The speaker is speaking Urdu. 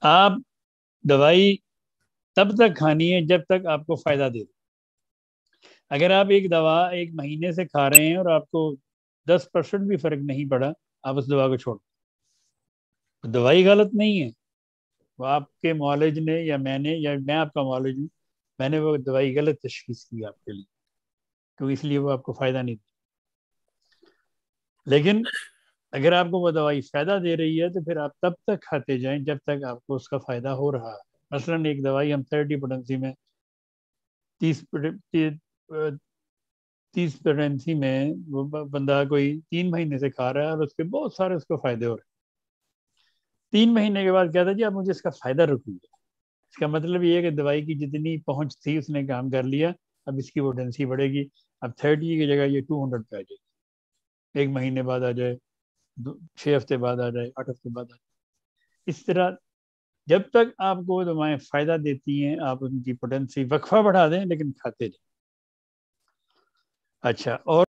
آپ دوائی تب تک کھانی ہے جب تک آپ کو فائدہ دے دے. اگر آپ ایک دوا ایک مہینے سے کھا رہے ہیں اور آپ کو 10% بھی فرق نہیں پڑا، آپ اس دوا کو چھوڑ دیں. دوائی غلط نہیں ہے، وہ آپ کے معالج نے یا میں آپ کا معالج ہوں، میں نے وہ دوائی غلط تشخیص کی آپ کے لیے، کیونکہ اس لیے وہ آپ کو فائدہ نہیں دے. لیکن اگر آپ کو وہ دوائی فائدہ دے رہی ہے تو پھر آپ تب تک کھاتے جائیں جب تک آپ کو اس کا فائدہ ہو رہا ہے. مثلاً ایک دوائی ہم 30 پوٹنسی میں 30 پوٹنسی میں وہ بندہ کوئی 3 مہینے سے کھا رہا ہے اور اس کے بہت سارے اس کو فائدے ہو رہے ہیں. 3 مہینے کے بعد کہتا ہے جی آپ مجھے اس کا فائدہ رکیے. اس کا مطلب یہ ہے کہ دوائی کی جتنی پہنچ تھی اس نے کام کر لیا، اب اس کی پوٹنسی بڑھے گی. اب 30 کی جگہ یہ 200 پہ آ جائے گی، 1 مہینے بعد آ جائے، 6 ہفتے بعد آ جائے، 8 ہفتے بعد آ جائے. اس طرح جب تک آپ کو دوائیں فائدہ دیتی ہیں آپ ان کی پوٹنسی وقفہ بڑھا دیں لیکن کھاتے جائیں. اچھا، اور